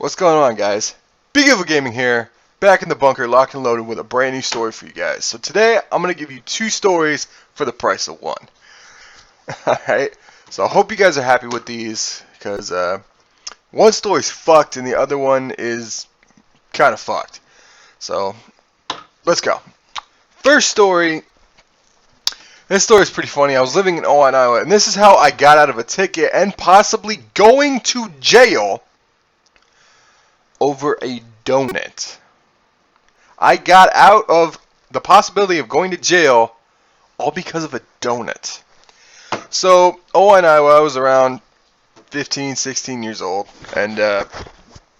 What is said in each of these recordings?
What's going on, guys? BigEvilGaming here, back in the bunker, locked and loaded with a brand new story for you guys. So today, I'm going to give you two stories for the price of one. Alright, so I hope you guys are happy with these, because one story's fucked and the other one is kind of fucked. So, let's go. First story, this story is pretty funny. I was living in Owens, Iowa, and this is how I got out of a ticket and possibly going to jail over a donut. I got out of the possibility of going to jail all because of a donut. So, Owens, Iowa, I was around 15, 16 years old, and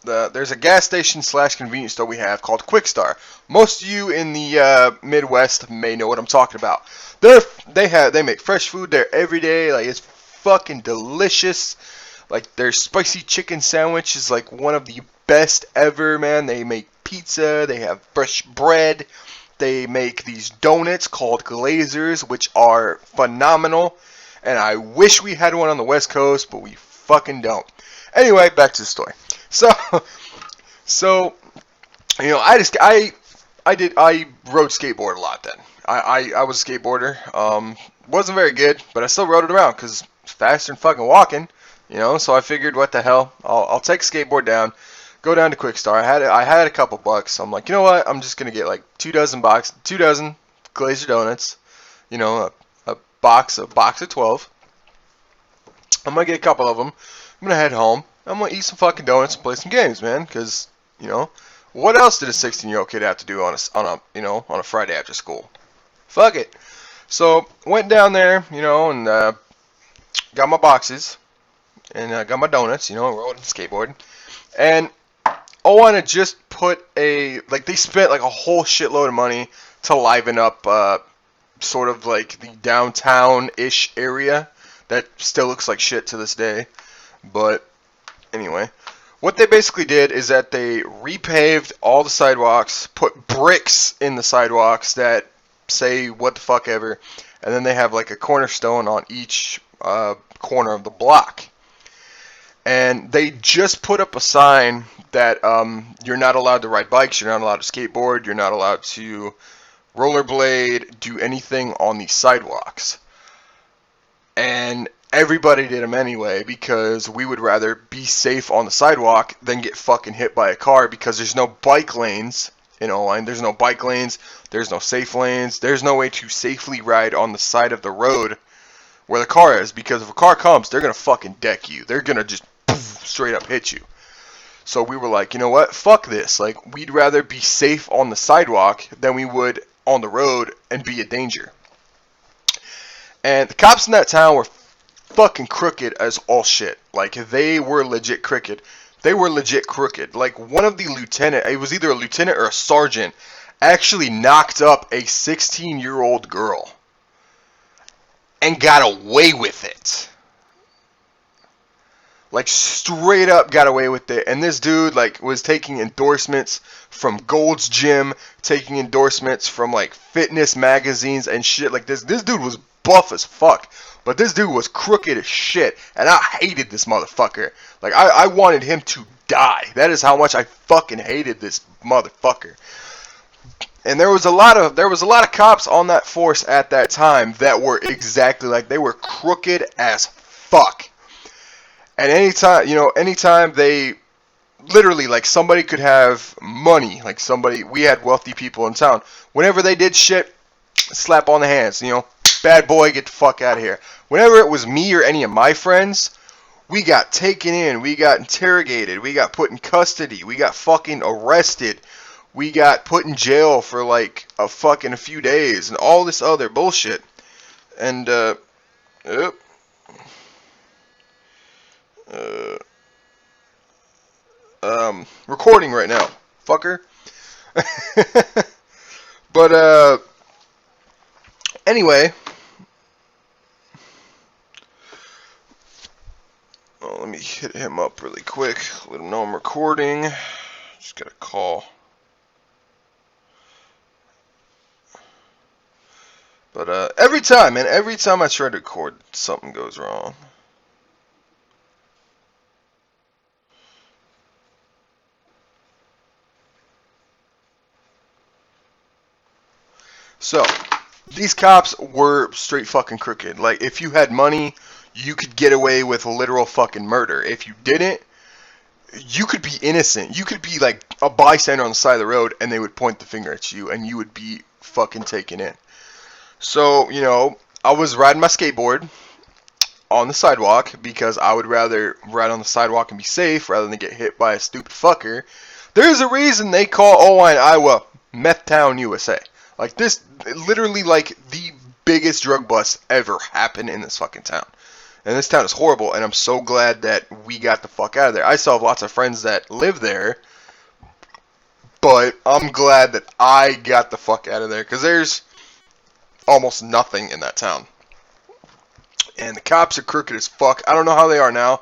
there's a gas station / convenience store we have called Quick Star. Most of you in the Midwest may know what I'm talking about. They make fresh food there every day. Like, it's fucking delicious. Like, their spicy chicken sandwich is like one of the best ever, man. They make pizza, they have fresh bread, they make these donuts called glazers, which are phenomenal, and I wish we had one on the West Coast, but we fucking don't. Anyway, back to the story. So you know, I rode skateboard a lot then. I was a skateboarder. Wasn't very good, but I still rode it around because it's faster than fucking walking. You know, so I figured, what the hell? I'll take a skateboard down, go down to Quick Star. I had a couple bucks. So I'm like, you know what? I'm just gonna get like 2 dozen glazer donuts. You know, a box of 12. I'm gonna get a couple of them. I'm gonna head home. I'm gonna eat some fucking donuts and play some games, man. Cause you know, what else did a 16-year-old kid have to do on a Friday after school? Fuck it. So went down there, you know, and got my boxes. And I got my donuts, you know, rode skateboarding. And Owen had just put they spent like a whole shitload of money to liven up sort of like the downtown-ish area that still looks like shit to this day. But anyway, what they basically did is that they repaved all the sidewalks, put bricks in the sidewalks that say what the fuck ever, and then they have like a cornerstone on each corner of the block. And they just put up a sign that you're not allowed to ride bikes, you're not allowed to skateboard, you're not allowed to rollerblade, do anything on these sidewalks. And everybody did them anyway, because we would rather be safe on the sidewalk than get fucking hit by a car, because there's no bike lanes, you know, and there's no bike lanes, there's no safe lanes, there's no way to safely ride on the side of the road where the car is, because if a car comes, they're gonna fucking deck you. They're gonna just straight up hit you. So we were like, you know what? Fuck this. Like, we'd rather be safe on the sidewalk than we would on the road and be a danger. And the cops in that town were fucking crooked as all shit. Like, they were legit crooked. Like, one of the lieutenant, it was either a lieutenant or a sergeant, actually knocked up a 16-year-old girl and got away with it. Like, straight up got away with it. And this dude, like, was taking endorsements from Gold's Gym, taking endorsements from, like, fitness magazines and shit. Like, this dude was buff as fuck. But this dude was crooked as shit. And I hated this motherfucker. Like, I wanted him to die. That is how much I fucking hated this motherfucker. And there was a lot of cops on that force at that time that were exactly like, they were crooked as fuck. And anytime they, literally, like, somebody could have money, like we had wealthy people in town. Whenever they did shit, slap on the hands, you know, bad boy, get the fuck out of here. Whenever it was me or any of my friends, we got taken in, we got interrogated, we got put in custody, we got fucking arrested, we got put in jail for like a few days, and all this other bullshit. And, recording right now, fucker. But, anyway. Well, let me hit him up really quick, let him know I'm recording. Just got a call. But, every time I try to record, something goes wrong. So, these cops were straight fucking crooked. Like, if you had money, you could get away with literal fucking murder. If you didn't, you could be innocent. You could be like a bystander on the side of the road, and they would point the finger at you, and you would be fucking taken in. So, you know, I was riding my skateboard on the sidewalk because I would rather ride on the sidewalk and be safe rather than get hit by a stupid fucker. There's a reason they call Owine, Iowa, Meth Town, USA. Like, this, literally, like, the biggest drug bust ever happened in this fucking town. And this town is horrible, and I'm so glad that we got the fuck out of there. I still have lots of friends that live there, but I'm glad that I got the fuck out of there, because there's almost nothing in that town. And the cops are crooked as fuck. I don't know how they are now,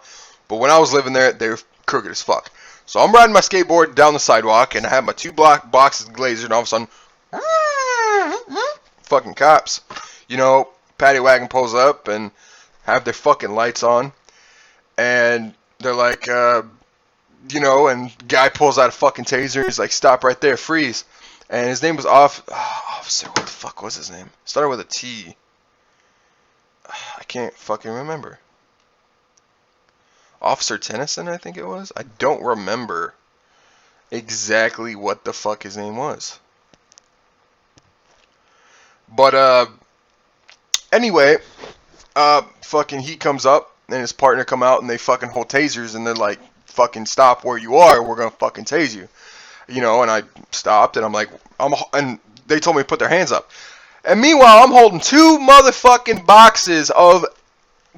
but when I was living there, they were crooked as fuck. So I'm riding my skateboard down the sidewalk, and I have my 2 boxes of Glazer, and all of a sudden, fucking cops. You know, paddy wagon pulls up and have their fucking lights on, and they're like, you know, and guy pulls out a fucking taser, and he's like, stop right there, freeze. And his name was Officer, what the fuck was his name? Started with a T. I can't fucking remember. Officer Tennyson, I think it was. I don't remember exactly what the fuck his name was. But, anyway, fucking he comes up, and his partner come out, and they fucking hold tasers, and they're like, fucking stop where you are, we're gonna fucking tase you. You know, and I stopped, and I'm like, and they told me to put their hands up. And meanwhile, I'm holding 2 motherfucking boxes of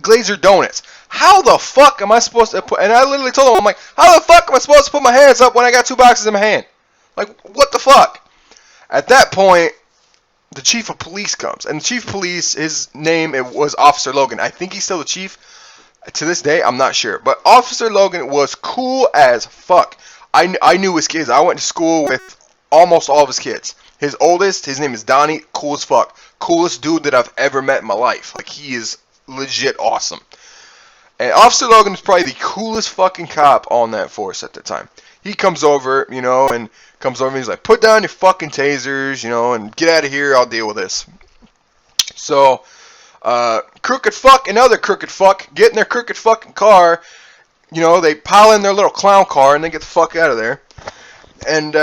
Glazer donuts. How the fuck am I supposed to put, and I literally told them, I'm like, how the fuck am I supposed to put my hands up when I got 2 boxes in my hand? Like, what the fuck? At that point, the chief of police comes. And the chief of police, his name, it was Officer Logan. I think he's still the chief. To this day, I'm not sure. But Officer Logan was cool as fuck. I knew his kids. I went to school with almost all of his kids. His oldest, his name is Donnie, cool as fuck. Coolest dude that I've ever met in my life. Like, he is legit awesome. And Officer Logan is probably the coolest fucking cop on that force at the time. He comes over, you know, and he's like, put down your fucking tasers, you know, and get out of here, I'll deal with this. So, crooked fuck and other crooked fuck get in their crooked fucking car. You know, they pile in their little clown car and they get the fuck out of there. And,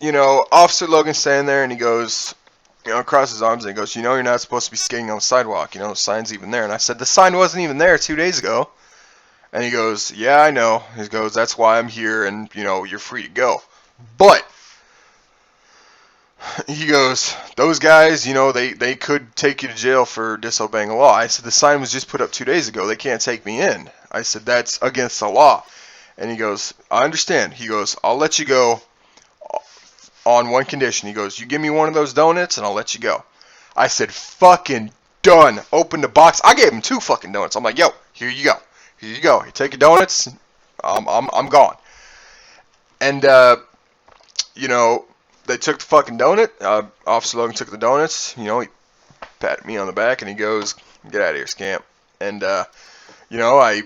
you know, Officer Logan's standing there and he goes, you know, across his arms and he goes, you know, you're not supposed to be skating on the sidewalk. You know, the sign's even there. And I said, the sign wasn't even there 2 days ago. And he goes, yeah, I know. He goes, that's why I'm here and, you know, you're free to go. But, he goes, those guys, you know, they could take you to jail for disobeying the law. I said, the sign was just put up 2 days ago. They can't take me in. I said, that's against the law. And he goes, I understand. He goes, I'll let you go on one condition. He goes, you give me one of those donuts and I'll let you go. I said, fucking done. Open the box. I gave him 2 fucking donuts. I'm like, yo, here you go. Here you go. You take your donuts. I'm gone. And, you know, they took the fucking donut. Officer Logan took the donuts. You know, he patted me on the back and he goes, get out of here, scamp. And, you know, I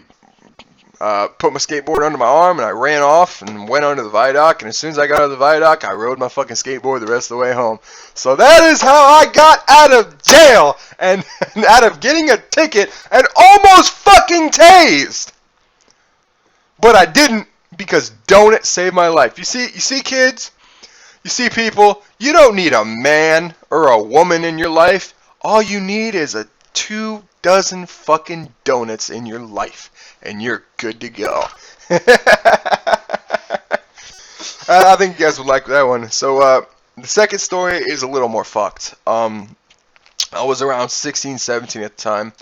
put my skateboard under my arm and I ran off and went under the viaduct. And as soon as I got out of the viaduct, I rode my fucking skateboard the rest of the way home. So that is how I got out of jail and out of getting a ticket and almost fucking tased. But I didn't because donut saved my life. You see, kids? You see, people? You don't need a man or a woman in your life. All you need is 2 dozen fucking donuts in your life. And you're good to go. I think you guys would like that one. So, the second story is a little more fucked. I was around 16, 17 at the time.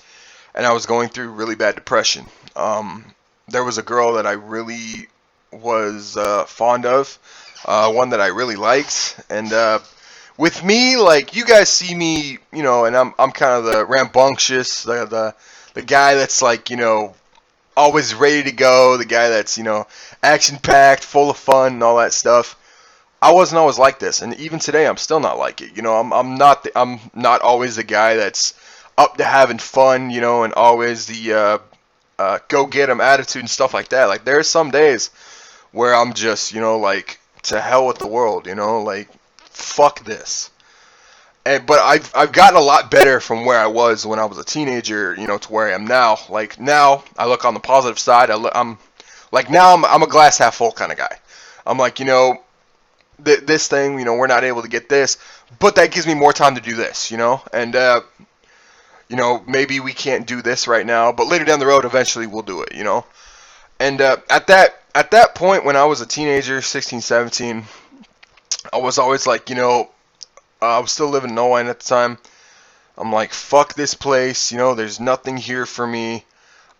And I was going through really bad depression. There was a girl that I really was fond of. One that I really liked. And with me, like, you guys see me, you know, and I'm kind of the rambunctious, the guy that's like, you know, always ready to go, the guy that's, you know, action-packed, full of fun and all that stuff. I wasn't always like this, and even today I'm still not like it. You know, I'm not always the guy that's up to having fun, you know, and always the go get 'em attitude and stuff like that. Like, there's some days where I'm just, you know, like, to hell with the world, you know, like, fuck this. but I've gotten a lot better from where I was when I was a teenager, to where I am now. Like now, I look on the positive side. I'm like now I'm a glass half full kind of guy. I'm like, this thing, we're not able to get this, but that gives me more time to do this, and maybe we can't do this right now, but later down the road, eventually we'll do it, And at that point, when I was a teenager, 16, 17, I was always like, I was still living in Owen at the time. I'm like, fuck this place, there's nothing here for me.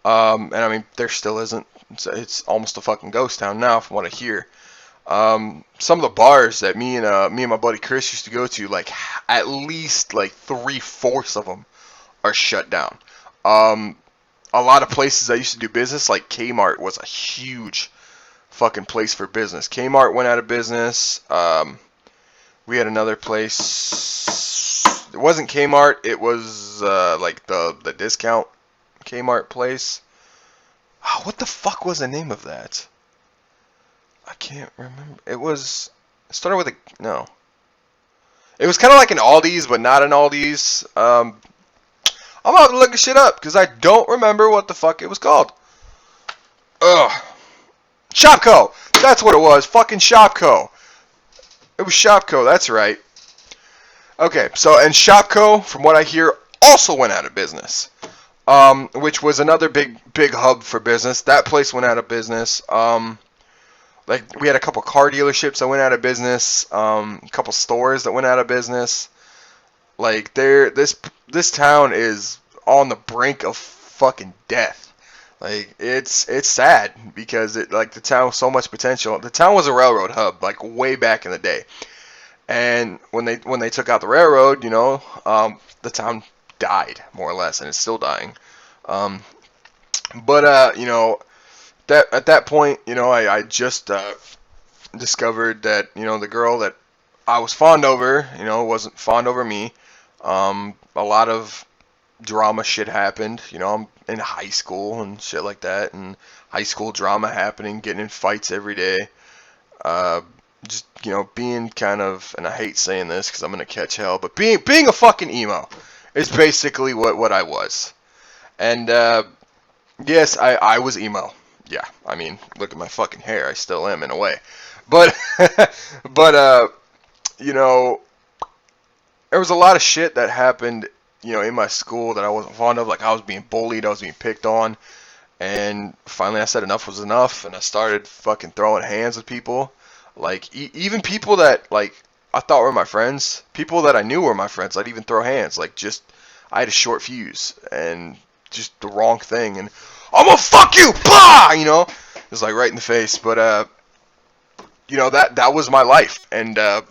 And I mean, there still isn't. It's almost a fucking ghost town now, from what I hear. Some of the bars that me and my buddy Chris used to go to, like at least like 3/4 of them are shut down. A lot of places I used to do business, like Kmart was a huge fucking place for business. Kmart went out of business. We had another place. It wasn't Kmart. It was like the discount Kmart place. Oh, what the fuck was the name of that? I can't remember. It started with a no. It was kind of like an Aldi's, but not an Aldi's. I'm about to look this shit up because I don't remember what the fuck it was called. Ugh. Shopko. That's what it was. Fucking Shopko. It was Shopko. That's right. Okay, so and Shopko, from what I hear, also went out of business. Which was another big hub for business. That place went out of business. Like we had a couple car dealerships that went out of business. A couple stores that went out of business. Like this town is on the brink of fucking death. Like it's sad because the town has so much potential. The town was a railroad hub like way back in the day. And when they took out the railroad, the town died more or less, and it's still dying. But that at that point, I just discovered that the girl that I was fond over, wasn't fond over me. A lot of drama shit happened. I'm in high school and shit like that, and high school drama happening, getting in fights every day. Just being kind of, and I hate saying this because I'm gonna catch hell, but being a fucking emo is basically what I was. And yes, I was emo. Yeah, I mean, look at my fucking hair. I still am in a way, but but there was a lot of shit that happened, in my school that I wasn't fond of. Like I was being bullied, I was being picked on, and finally I said enough was enough, and I started fucking throwing hands with people. Like even people that like I thought were my friends, people that I knew were my friends, I'd even throw hands. Like just I had a short fuse and just the wrong thing, and I'm gonna fuck you, bah! It was like right in the face. But that was my life, and I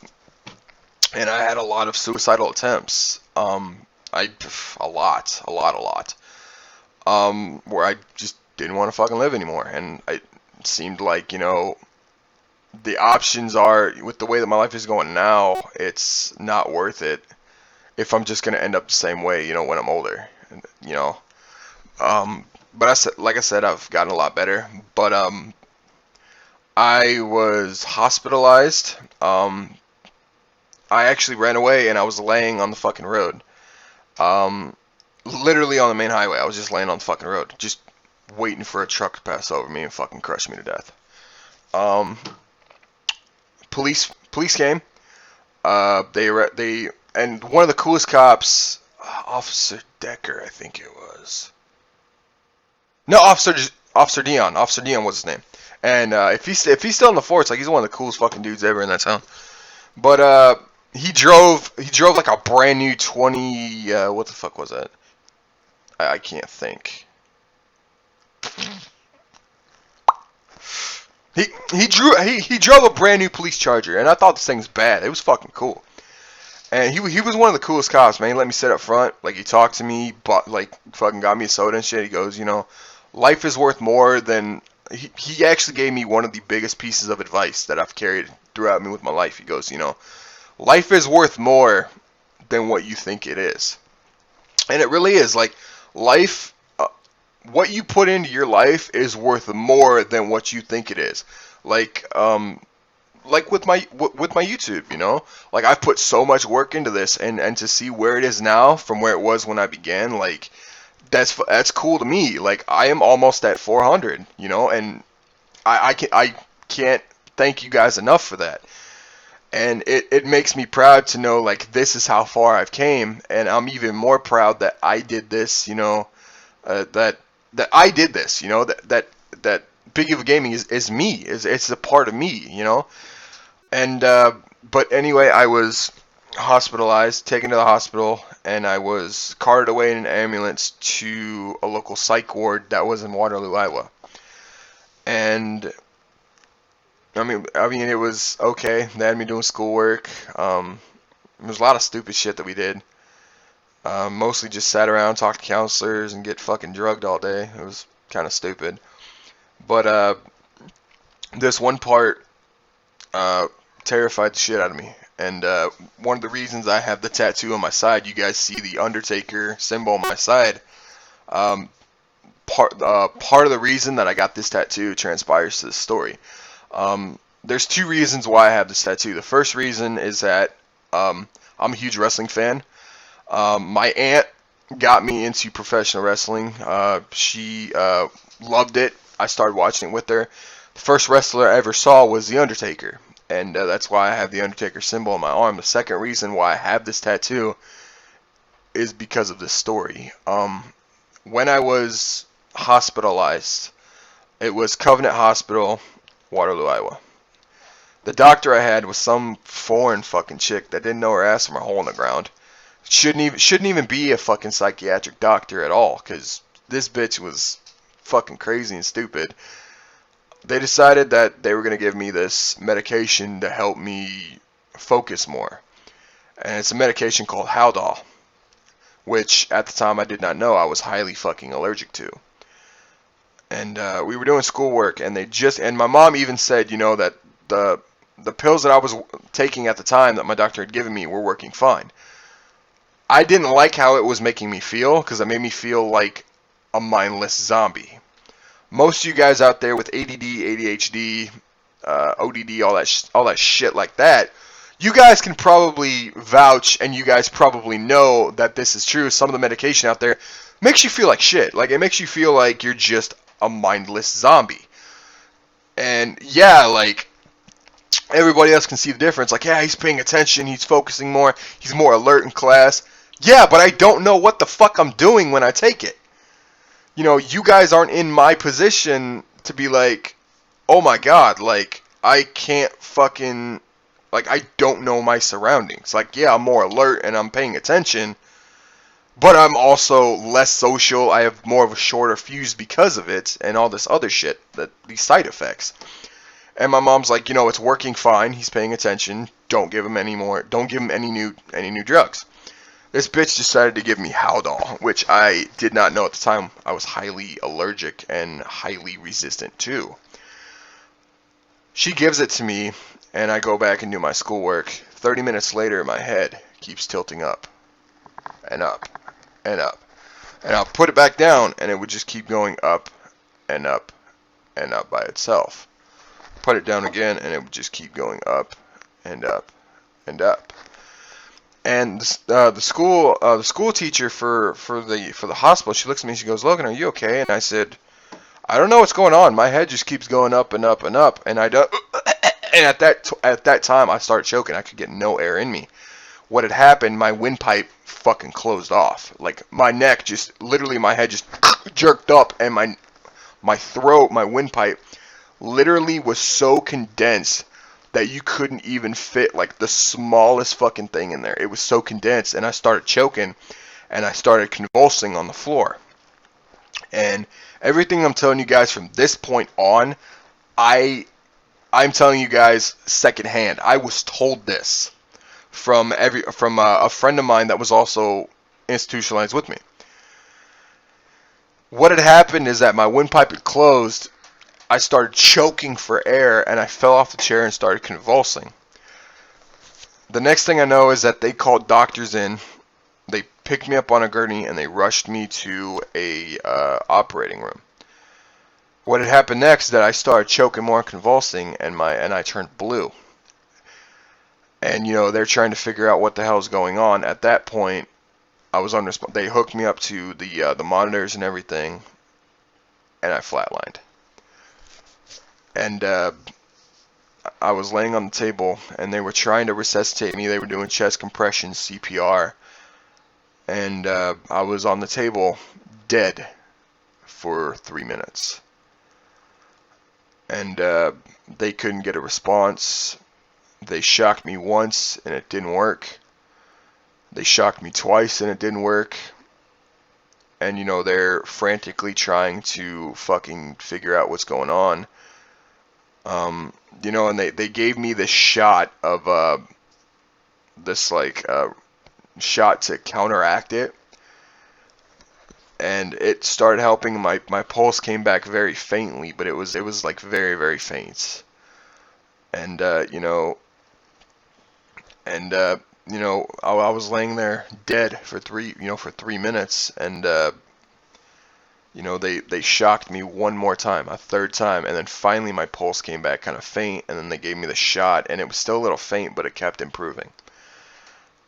had a lot of suicidal attempts. A lot. Where I just didn't want to fucking live anymore, and it seemed like the options are, with the way that my life is going now, it's not worth it if I'm just gonna end up the same way, when I'm older, But like I said, I've gotten a lot better. But I was hospitalized. I actually ran away, and I was laying on the fucking road. Literally on the main highway. I was just laying on the fucking road, just waiting for a truck to pass over me and fucking crush me to death. Police came. They and one of the coolest cops, Officer Decker, I think it was. No, Officer Dion. Officer Dion was his name. And if he's still in the force, like he's one of the coolest fucking dudes ever in that town. But he drove like a brand new 20. What the fuck was that? I can't think. He drove a brand new police Charger, and I thought this thing was bad. It was fucking cool. And he was one of the coolest cops, man. He let me sit up front. Like, he talked to me, but like fucking got me a soda and shit. He goes, life is worth more than... He actually gave me one of the biggest pieces of advice that I've carried throughout me with my life. He goes, life is worth more than what you think it is. And it really is. Like, life... what you put into your life is worth more than what you think it is. Like, like with my YouTube, you know, like I've put so much work into this, and to see where it is now from where it was when I began, like that's cool to me. Like I am almost at 400, you know, and I can't thank you guys enough for that. And it makes me proud to know, like, this is how far I've came, and I'm even more proud that I did this, you know, that I did this, you know, that BigEvilGaming is me, it's a part of me, you know. And but anyway, I was hospitalized, taken to the hospital, and I was carted away in an ambulance to a local psych ward that was in Waterloo, Iowa. And I mean, it was okay. They had me doing schoolwork. There was a lot of stupid shit that we did. Mostly just sat around, talked to counselors, and get fucking drugged all day. It was kind of stupid. But this one part terrified the shit out of me. And one of the reasons I have the tattoo on my side, you guys see the Undertaker symbol on my side. Part of the reason that I got this tattoo transpires to this story. There's two reasons why I have this tattoo. The first reason is that I'm a huge wrestling fan. My aunt got me into professional wrestling. She loved it. I started watching it with her. The first wrestler I ever saw was The Undertaker, and that's why I have the Undertaker symbol on my arm. The second reason why I have this tattoo is because of this story. When I was hospitalized, it was Covenant Hospital, Waterloo, Iowa. The doctor I had was some foreign fucking chick that didn't know her ass from a hole in the ground. Shouldn't even be a fucking psychiatric doctor at all, because this bitch was fucking crazy and stupid. They decided that they were going to give me this medication to help me focus more. And it's a medication called Haldol, which at the time I did not know I was highly fucking allergic to. And we were doing schoolwork, and and my mom even said, you know, that the pills that I was taking at the time that my doctor had given me were working fine. I didn't like how it was making me feel, because it made me feel like a mindless zombie. Most of you guys out there with ADD, ADHD, ODD, all that shit like that, you guys can probably vouch, and you guys probably know that this is true. Some of the medication out there makes you feel like shit. Like, it makes you feel like you're just a mindless zombie. And yeah, like, everybody else can see the difference. Like, yeah, he's paying attention, he's focusing more, he's more alert in class. Yeah, but I don't know what the fuck I'm doing when I take it. You know, you guys aren't in my position to be like, oh my god, like, I can't fucking, like, I don't know my surroundings. Like, yeah, I'm more alert and I'm paying attention, but I'm also less social. I have more of a shorter fuse because of it and all this other shit, these side effects. And my mom's like, you know, it's working fine. He's paying attention. Don't give him any more. Don't give him any new drugs. This bitch decided to give me Haldol, which I did not know at the time I was highly allergic and highly resistant to. She gives it to me, and I go back and do my schoolwork. 30 minutes later, my head keeps tilting up and up and up. And I'll put it back down, and it would just keep going up and up and up by itself. Put it down again, and it would just keep going up and up and up. And the school teacher for the hospital, she looks at me and she goes, "Logan, are you okay?" And I said, "I don't know what's going on. My head just keeps going up and up and up." And I don't. And at that time, I started choking. I could get no air in me. What had happened? My windpipe fucking closed off. Like, my neck just literally, my head just jerked up, and my throat, my windpipe, literally was so condensed that you couldn't even fit like the smallest fucking thing in there. It was so condensed, and I started choking, and I started convulsing on the floor. And everything I'm telling you guys from this point on, I'm telling you guys secondhand. I was told this from a friend of mine that was also institutionalized with me. What had happened is that my windpipe had closed. I started choking for air, and I fell off the chair and started convulsing. The next thing I know is that they called doctors in. They picked me up on a gurney, and they rushed me to a operating room. What had happened next is that I started choking more and convulsing, and I turned blue. And, you know, they're trying to figure out what the hell's going on. At that point, I was they hooked me up to the monitors and everything, and I flatlined. And I was laying on the table, and they were trying to resuscitate me. They were doing chest compression, CPR, and I was on the table, dead, for 3 minutes. And they couldn't get a response. They shocked me once, and it didn't work. They shocked me twice, and it didn't work. And, you know, they're frantically trying to fucking figure out what's going on. You know, and they gave me this shot of, this, like, shot to counteract it. And it started helping. My pulse came back very faintly, but it was like very, very faint. And, you know, I was laying there dead for 3 minutes, and, you know, they shocked me one more time, a third time, and then finally my pulse came back kind of faint, and then they gave me the shot, and it was still a little faint, but it kept improving.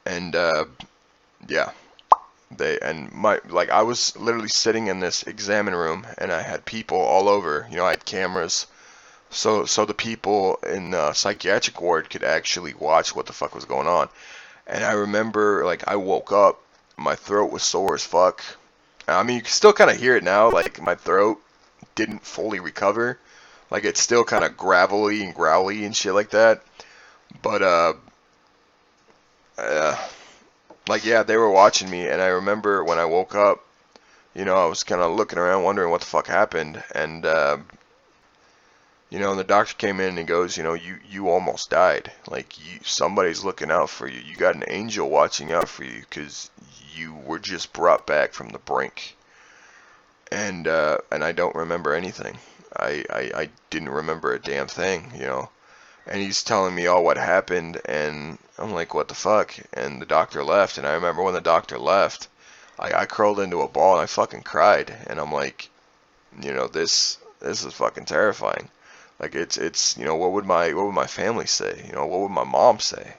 And, yeah, I was literally sitting in this examine room, and I had people all over, you know, I had cameras, so the people in the psychiatric ward could actually watch what the fuck was going on. And I remember, like, I woke up, my throat was sore as fuck. I mean, you can still kind of hear it now, like, my throat didn't fully recover. Like, it's still kind of gravelly and growly and shit like that. But, like, yeah, they were watching me, and I remember when I woke up, you know, I was kind of looking around wondering what the fuck happened, and, you know, and the doctor came in and he goes, you know, you almost died. Like, somebody's looking out for you. You got an angel watching out for you because you were just brought back from the brink. And I don't remember anything. I didn't remember a damn thing, you know. And he's telling me all what happened, and I'm like, what the fuck? And the doctor left, and I remember when the doctor left, I curled into a ball and I fucking cried. And I'm like, you know, this is fucking terrifying. Like, it's you know, what would my family say? You know, what would my mom say?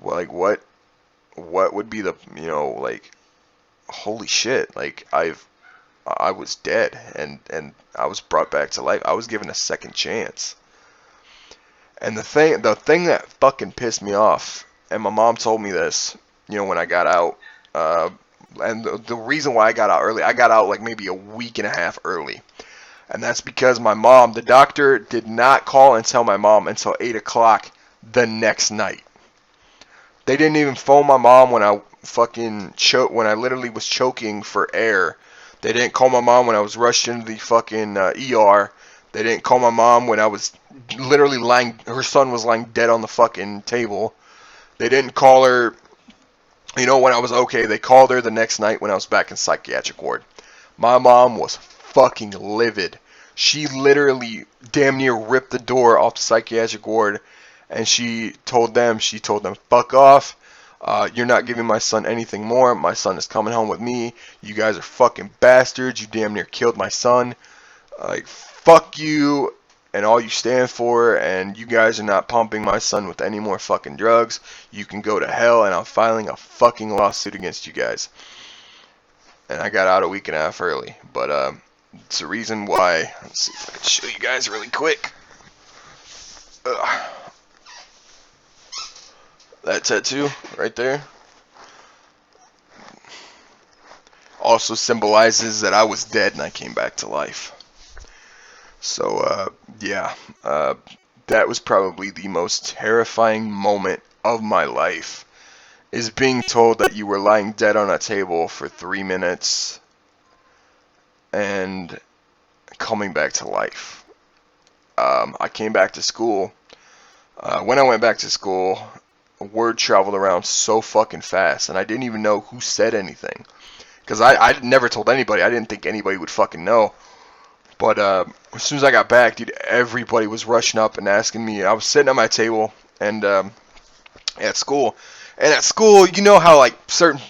Like, what would be the, you know, like, holy shit, like, I was dead, and I was brought back to life. I was given a second chance. And the thing that fucking pissed me off, and my mom told me this, you know, when I got out, and the reason why I got out early, I got out like maybe a week and a half early. And that's because my mom, the doctor did not call and tell my mom until 8 o'clock the next night. They didn't even phone my mom when I fucking when I literally was choking for air. They didn't call my mom when I was rushed into the fucking ER. They didn't call my mom when I was literally her son was lying dead on the fucking table. They didn't call her, you know, when I was okay. They called her the next night when I was back in psychiatric ward. My mom was fucking livid. She literally damn near ripped the door off the psychiatric ward, and she told them, fuck off. You're not giving my son anything more. My son is coming home with me. You guys are fucking bastards. You damn near killed my son. Like, fuck you and all you stand for, and you guys are not pumping my son with any more fucking drugs. You can go to hell, and I'm filing a fucking lawsuit against you guys. And I got out a week and a half early, but it's the reason why. Let's see if I can show you guys really quick. That tattoo right there also symbolizes that I was dead and I came back to life. So, yeah, that was probably the most terrifying moment of my life, is being told that you were lying dead on a table for 3 minutes and coming back to life. I came back to school. When I went back to school, word traveled around so fucking fast, and I didn't even know who said anything. Because I never told anybody. I didn't think anybody would fucking know. But as soon as I got back, dude, everybody was rushing up and asking me. I was sitting at my table and at school. And at school, you know how, like, certain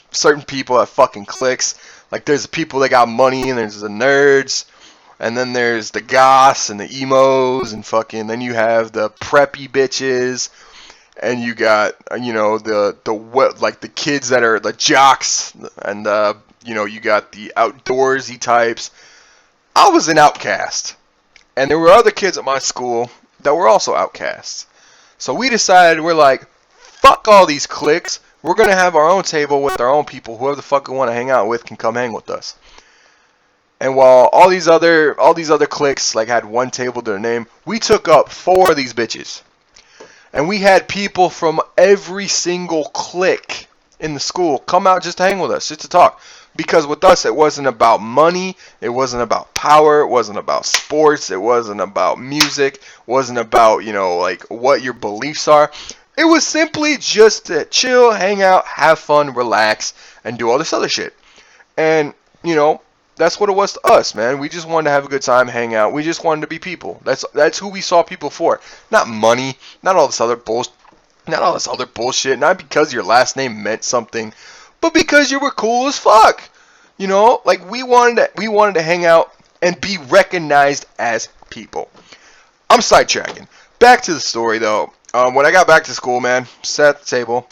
people have fucking cliques. Like, there's the people that got money, and there's the nerds. And then there's the goths and the emos and fucking... Then you have the preppy bitches. and you got like the kids that are the jocks, and you got the outdoorsy types. I was an outcast, and there were other kids at my school that were also outcasts. So we decided, we're like, fuck all these cliques. We're gonna have our own table with our own people. Whoever the fuck we want to hang out with can come hang with us. And while all these other cliques like had one table to their name, we took up 4 of these bitches. And we had people from every single clique in the school come out just to hang with us, just to talk. Because with us, it wasn't about money, it wasn't about power, it wasn't about sports, it wasn't about music, it wasn't about, like what your beliefs are. It was simply just to chill, hang out, have fun, relax, and do all this other shit. And, that's what it was to us, man. We just wanted to have a good time, hang out. We just wanted to be people. That's who we saw people for. Not money, not all this other bullshit. Not because your last name meant something, but because you were cool as fuck. Like we wanted to hang out and be recognized as people. I'm sidetracking. Back to the story though. When I got back to school, man, sat at the table.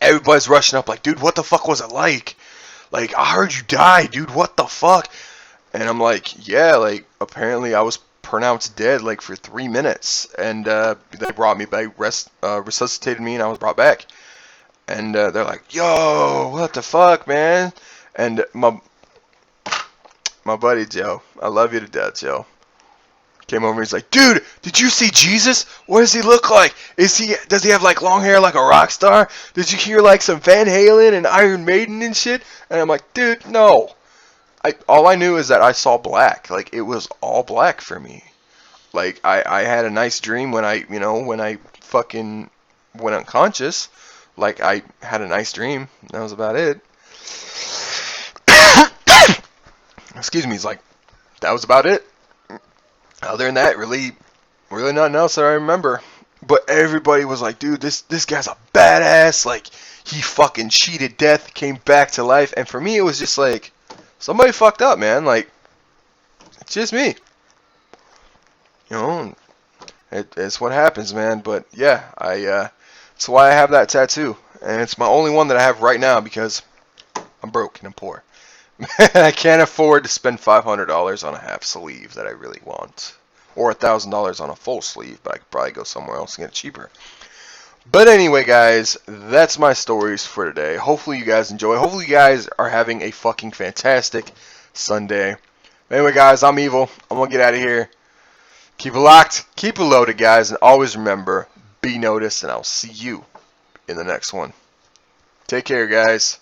Everybody's rushing up like, dude, what the fuck was it like? Like, I heard you died, dude, what the fuck? And I'm like, yeah, like, apparently I was pronounced dead, like, for 3 minutes. And they brought me back, resuscitated me, and I was brought back. And they're like, yo, what the fuck, man? And my buddy Joe, I love you to death, Joe, came over and he's like, dude, did you see Jesus? What does he look like? Does he have like long hair like a rock star? Did you hear like some Van Halen and Iron Maiden and shit? And I'm like, dude, no. All I knew is that I saw black. Like, it was all black for me. Like, I had a nice dream when I fucking went unconscious. Like, I had a nice dream. That was about it. Excuse me. It's like, that was about it. Other than that, really nothing else that I remember. But everybody was like, dude, this guy's a badass. Like, he fucking cheated death, came back to life. And for me, it was just like, somebody fucked up, man. Like, it's just me. It's what happens, man. But yeah, that's why I have that tattoo. And it's my only one that I have right now because I'm broke and I'm poor. I can't afford to spend $500 on a half sleeve that I really want. Or $1,000 on a full sleeve, but I could probably go somewhere else and get it cheaper. But anyway, guys, that's my stories for today. Hopefully you guys enjoy. Hopefully you guys are having a fucking fantastic Sunday. Anyway, guys, I'm Evil. I'm going to get out of here. Keep it locked. Keep it loaded, guys. And always remember, be noticed, and I'll see you in the next one. Take care, guys.